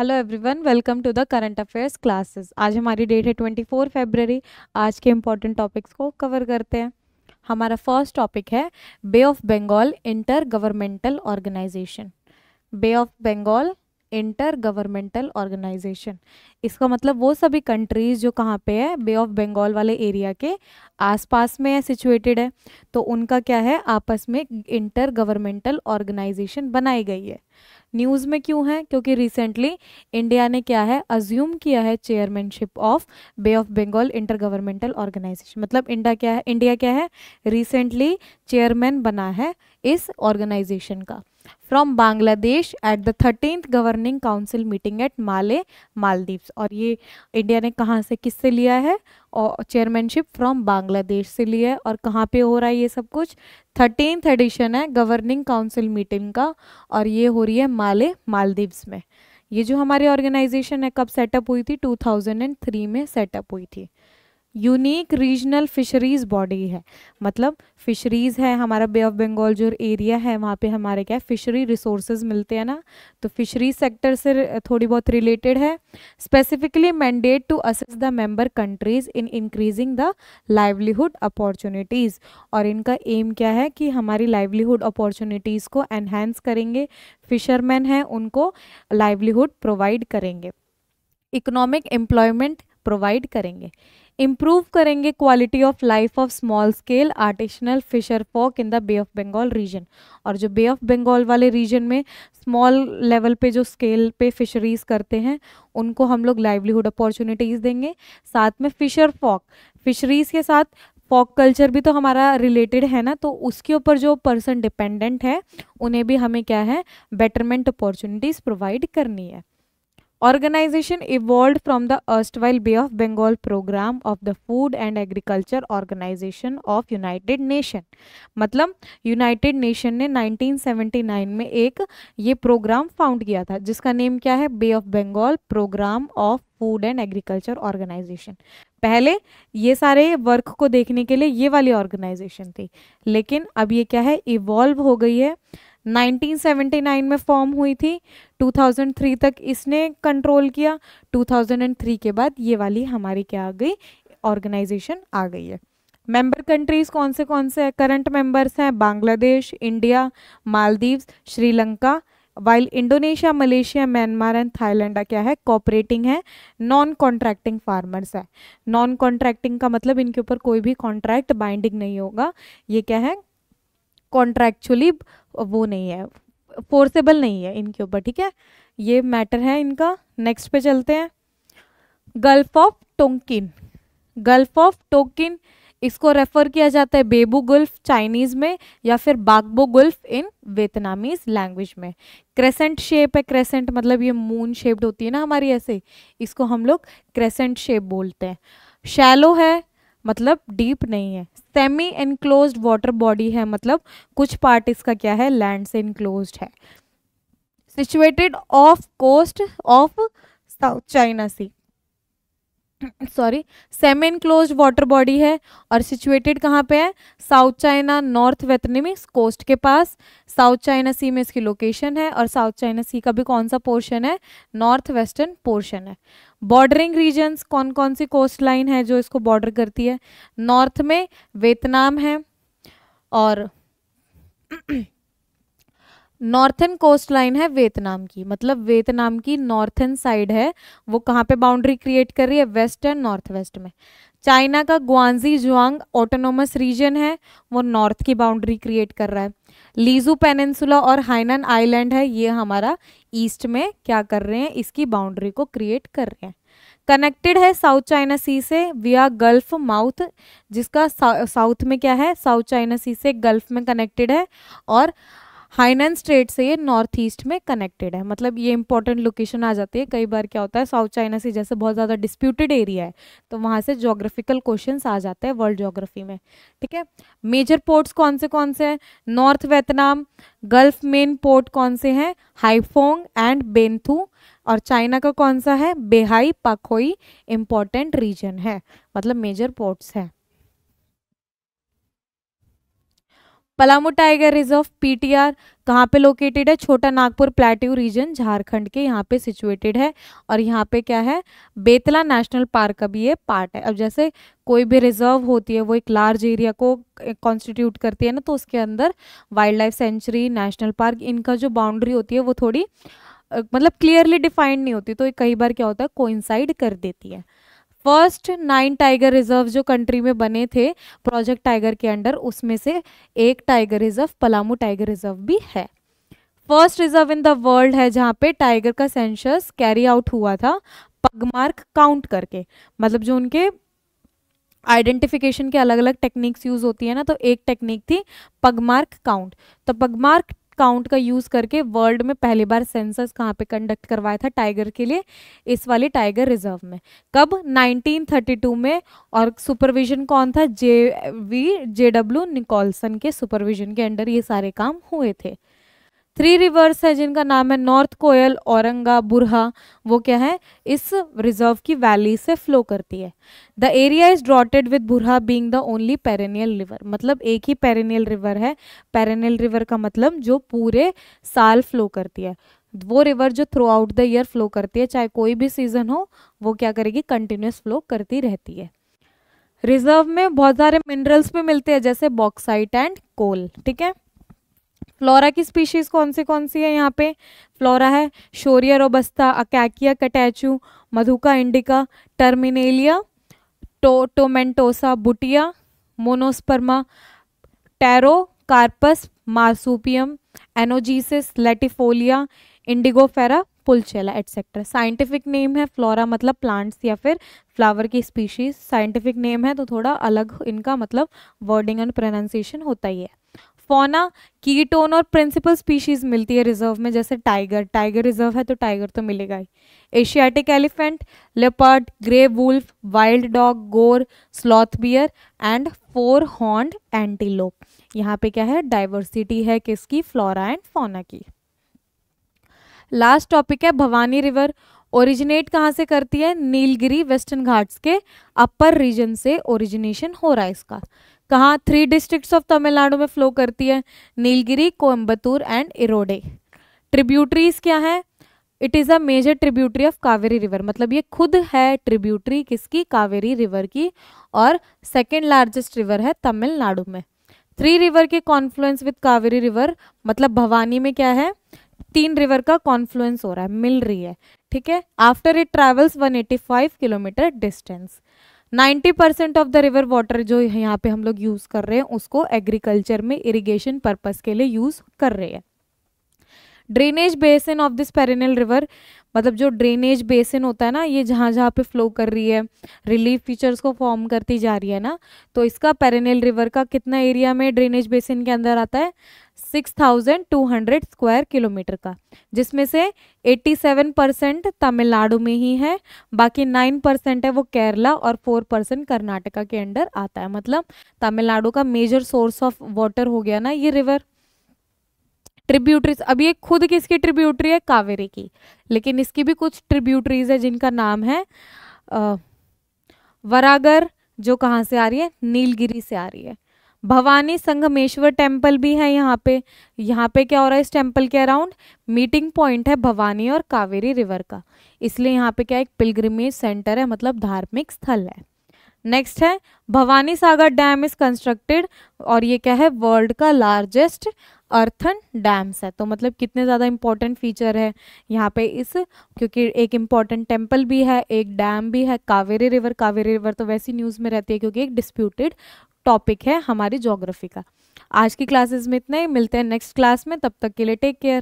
Hello everyone, welcome to the current affairs classes. आज हमारी date है 24 फरवरी। आज के इम्पोर्टेंट टॉपिक्स को कवर करते हैं। हमारा फर्स्ट टॉपिक है bay of Bengal inter governmental organisation. Bay of Bengal inter governmental organisation, इसका मतलब वो सभी कंट्रीज जो कहाँ पे है, बे ऑफ बंगाल वाले एरिया के आसपास में है, सिचुएटेड है, तो उनका क्या है, आपस में इंटर गवर्नमेंटल ऑर्गेनाइजेशन बनाई गई है। न्यूज़ में क्यों है? क्योंकि रिसेंटली इंडिया ने क्या है, अज्यूम किया है chairmanship of bay of Bengal inter governmental organisation. मतलब इंडिया क्या है, रिसेंटली चेयरमैन बना है इस ऑर्गेनाइजेशन का, from Bangladesh at the 13th governing council meeting at Male Maldives. और ये इंडिया ने कहाँ से, किससे लिया है, और चेयरमैनशिप फ्रॉम बांग्लादेश से लिया है। और कहाँ पे हो रहा है ये सब कुछ? 13th एडिशन है गवर्निंग काउंसिल मीटिंग का, और ये हो रही है माले मालदीव्स में। ये जो हमारी ऑर्गेनाइजेशन है कब सेटअप हुई थी? 2003 में सेटअप हुई थी। यूनिक रीजनल फिशरीज बॉडी है, मतलब फिशरीज है हमारा बे ऑफ बंगाल जो एरिया है, वहाँ पे हमारे क्या है, फिशरी रिसोर्सेज मिलते हैं ना, तो फिशरी सेक्टर से थोड़ी बहुत रिलेटेड है। Specifically mandate to assist the member countries in increasing the livelihood opportunities. और इनका एम क्या है कि हमारी लाइवलीहुड अपॉर्चुनिटीज़ को एनहेंस करेंगे, फिशरमैन हैं उनको लाइवलीहुड प्रोवाइड करेंगे, इकोनॉमिक एम्प्लॉयमेंट प्रोवाइड करेंगे, इम्प्रूव करेंगे quality of life of small scale artisanal fisher folk in the Bay of Bengal region. और जो बे ऑफ बंगाल वाले रीजन में स्मॉल लेवल पे जो स्केल पे फिशरीज करते हैं उनको हम लोग लाइवलीहुड अपॉर्चुनिटीज़ देंगे। साथ में फिशर फॉक, फिशरीज के साथ फॉक कल्चर भी तो हमारा रिलेटेड है ना, तो उसके ऊपर जो पर्सन डिपेंडेंट है उन्हें भी हमें क्या है, बेटरमेंट अपॉर्चुनिटीज़ प्रोवाइड करनी है। Organization evolved from the erstwhile Bay of Bengal program of the Food and Agriculture Organization of United Nation। मतलब यूनाइटेड नेशन ने 1979 में एक ये प्रोग्राम फाउंड किया था जिसका नेम क्या है, bay of Bengal programme of food and agriculture organisation. पहले ये सारे वर्क को देखने के लिए ये वाली ऑर्गेनाइजेशन थी, लेकिन अब ये क्या है, इवॉल्व हो गई है। 1979 में फॉर्म हुई थी, 2003 तक इसने कंट्रोल किया, 2003 के बाद ये वाली हमारी क्या आ गई, ऑर्गेनाइजेशन आ गई है। मेंबर कंट्रीज कौन से हैं? करंट मेंबर्स हैं Bangladesh, India, Maldives, Sri Lanka, while Indonesia, Malaysia, Myanmar and Thailand क्या है, कोऑपरेटिंग है, नॉन कॉन्ट्रैक्टिंग फार्मर्स है। नॉन कॉन्ट्रैक्टिंग का मतलब इनके ऊपर कोई भी कॉन्ट्रैक्ट बाइंडिंग नहीं होगा, ये क्या है, कॉन्ट्रैक्चुअली वो नहीं है, फोर्सेबल नहीं है इनके ऊपर, ठीक है, ये मैटर है इनका। नेक्स्ट पे चलते हैं। Gulf of Tonkin, gulf of Tonkin इसको रेफर किया जाता है बेबू गल्फ चाइनीज में, या फिर बागबो गल्फ इन वियतनामीज लैंग्वेज में। क्रेसेंट शेप है, क्रेसेंट मतलब ये मून शेप्ड होती है ना हमारी ऐसे, इसको हम लोग क्रेसेंट शेप बोलते हैं। शैलो है मतलब डीप नहीं है। सेमी एनक्लोज्ड वाटर बॉडी है, मतलब कुछ पार्ट इसका क्या है, लैंड से इनक्लोज्ड है। Situated off coast of South China Sea, sorry, semi enclosed water body है और सिचुएटेड कहाँ पे है, South China north Vietnamese coast के पास। साउथ चाइना सी में इसकी लोकेशन है, और साउथ चाइना सी का भी कौन सा पोर्शन है, नॉर्थ वेस्टर्न पोर्शन है। बॉर्डरिंग रीजन्स, कौन कौन सी कोस्ट लाइन है जो इसको बॉर्डर करती है? नॉर्थ में वियतनाम है, और नॉर्थन कोस्ट लाइन है वियतनाम की, मतलब वियतनाम की नॉर्थन साइड है वो कहाँ पे बाउंड्री क्रिएट कर रही है, वेस्ट एंड नॉर्थ वेस्ट में। चाइना का ग्वांजी जुआंग ऑटोनोमस रीजन है, वो नॉर्थ की बाउंड्री क्रिएट कर रहा है। लीजू पेनिनसुला और हाइनन आइलैंड है, ये हमारा ईस्ट में क्या कर रहे हैं, इसकी बाउंड्री को क्रिएट कर रहे हैं। कनेक्टेड है साउथ चाइना सी से विया गल्फ माउथ, जिसका साउथ में क्या है, साउथ चाइना सी से गल्फ में कनेक्टेड है, और हाइनन स्ट्रेट से ये नॉर्थ ईस्ट में कनेक्टेड है। मतलब ये इंपॉर्टेंट लोकेशन आ जाती है, कई बार क्या होता है साउथ चाइना सी जैसे बहुत ज़्यादा डिस्प्यूटेड एरिया है तो वहाँ से ज्योग्राफिकल क्वेश्चंस आ जाते हैं वर्ल्ड ज्योग्राफी में, ठीक है। मेजर पोर्ट्स कौन से हैं, north Vietnam, gulf main port कौन से हैं, हाईफोंग एंड बेंथू, और चाइना का कौन सा है, बेहाई पाखोई इंपॉर्टेंट रीजन है, मतलब मेजर पोर्ट्स है। पलामू टाइगर रिजर्व पीटीआर कहाँ पे लोकेटेड है, छोटा नागपुर प्लेट्यू रीजन झारखंड के यहाँ पे सिचुएटेड है। और यहाँ पे क्या है, बेतला नेशनल पार्क का भी ये पार्ट है। अब जैसे कोई भी रिजर्व होती है वो एक लार्ज एरिया को कॉन्स्टिट्यूट करती है ना, तो उसके अंदर wild life sanctuary, national park, इनका जो बाउंड्री होती है वो थोड़ी मतलब क्लियरली डिफाइंड नहीं होती, तो ये कई बार क्या होता है कोइंसाइड कर देती है। फर्स्ट 9 टाइगर रिजर्व जो कंट्री में बने थे प्रोजेक्ट टाइगर के अंडर, उसमें से एक tiger reserve Palamu tiger reserve भी है। First reserve in the world है जहाँ पे टाइगर का सेंसस कैरी आउट हुआ था पगमार्क काउंट करके, मतलब जो उनके आइडेंटिफिकेशन के अलग अलग टेक्निक्स यूज होती है ना, तो एक टेक्निक थी पगमार्क काउंट। तो पगमार्क काउंट का यूज करके वर्ल्ड में पहली बार सेंसस कहाँ पे कंडक्ट करवाया था टाइगर के लिए, इस वाली टाइगर रिजर्व में। कब, 1932 में। और सुपरविजन कौन था, JW निकोलसन के सुपरविजन के अंडर ये सारे काम हुए थे। 3 रिवर्स है जिनका नाम है नॉर्थ कोयल, औरंगा, बुरहा, वो क्या है इस रिजर्व की वैली से फ्लो करती है। The area is dotted with Burha being the only perennial river, मतलब एक ही पेरेनियल रिवर है। पेरेनियल रिवर का मतलब जो पूरे साल फ्लो करती है, वो रिवर जो through out the year flow करती है, चाहे कोई भी सीजन हो वो क्या करेगी, कंटिन्यूस फ्लो करती रहती है। रिजर्व में बहुत सारे मिनरल्स भी मिलते हैं जैसे बॉक्साइट एंड कोल, ठीक है। फ्लोरा की स्पीशीज कौन सी है यहाँ पे, फ्लोरा है Shorea robusta, Acacia catechu, Madhuca indica, Terminalia tomentosa, Butea, monosperma, Pterocarpus, marsupium, Anogeissus, latifolia, Indigofera, pulchella etcetera. Scientific name है, फ्लोरा मतलब प्लांट्स या फिर फ्लावर की स्पीशीज, साइंटिफिक नेम है तो थोड़ा अलग इनका मतलब वर्डिंग एंड प्रोनाउंसिएशन होता ही है। फौना, कीटोन और प्रिंसिपल स्पीशीज मिलती है रिजर्व में, जैसे टाइगर रिजर्व है तो टाइगर तो मिलेगा ही। Asiatic elephant, leopard, grey wolf, wild dog, gaur, sloth bear and 4 horned antelope. यहाँ पे क्या है, डाइवर्सिटी है किसकी, फ्लोरा एंड फौना की। लास्ट टॉपिक है भवानी रिवर। ओरिजिनेट कहाँ से करती है, नीलगिरी वेस्टर्न घाट्स के अपर रीजन से ओरिजिनेशन हो रहा है इसका। कहाँ, 3 डिस्ट्रिक्ट्स ऑफ तमिलनाडु में फ्लो करती है, नीलगिरी, कोयम्बतूर एंड इरोडे। ट्रिब्यूटरीज क्या है, it is a major tributary of Kaveri river, मतलब ये खुद है ट्रिब्यूटरी किसकी, कावेरी रिवर की, और सेकेंड लार्जेस्ट रिवर है तमिलनाडु में। 3 रिवर के कॉन्फ्लुएंस विद कावेरी रिवर, मतलब भवानी में क्या है 3 रिवर का कॉन्फ्लुएंस हो रहा है, मिल रही है, ठीक है। After it travels 185 kilometre distance. 90% of the river water जो यहाँ पे हम लोग यूज कर रहे हैं उसको एग्रीकल्चर में इरिगेशन पर्पस के लिए यूज कर रहे हैं। Drainage basin of this perennial river, मतलब जो ड्रेनेज बेसिन होता है ना, ये जहाँ जहाँ पे फ्लो कर रही है, रिलीफ फीचर्स को फॉर्म करती जा रही है ना, तो इसका पेरिनियल रिवर का कितना एरिया में ड्रेनेज बेसिन के अंदर आता है, 6200 स्क्वायर किलोमीटर का, जिसमें से 87% तमिलनाडु में ही है, बाकी 9% है वो केरला और 4% कर्नाटका के अंडर आता है। मतलब तमिलनाडु का मेजर सोर्स ऑफ वाटर हो गया ना ये रिवर। ट्रिब्यूटरीज, अब ये खुद किसकी ट्रिब्यूटरी है, कावेरी की, लेकिन इसकी भी कुछ ट्रिब्यूटरीज है जिनका नाम है वरागर, जो कहाँ से आ रही है, नीलगिरी से आ रही है। भवानी संगमेश्वर टेम्पल भी है यहाँ पे क्या हो रहा है इस टेम्पल के अराउंड, मीटिंग पॉइंट है भवानी और कावेरी रिवर का, इसलिए यहाँ पे क्या एक पिलग्रिमेज सेंटर है, मतलब धार्मिक स्थल है। नेक्स्ट है भवानी सागर डैम इज कंस्ट्रक्टेड, और ये क्या है वर्ल्ड का लार्जेस्ट अर्थन डैम्स है, तो मतलब कितने ज़्यादा इंपॉर्टेंट फीचर है यहाँ पे इस, क्योंकि एक इम्पॉर्टेंट टेम्पल भी है, एक डैम भी है। कावेरी रिवर तो वैसी न्यूज़ में रहती है क्योंकि एक डिस्प्यूटेड टॉपिक है हमारी ज्योग्राफी का। आज की क्लासेस में इतना ही, मिलते हैं नेक्स्ट क्लास में, तब तक के लिए टेक केयर।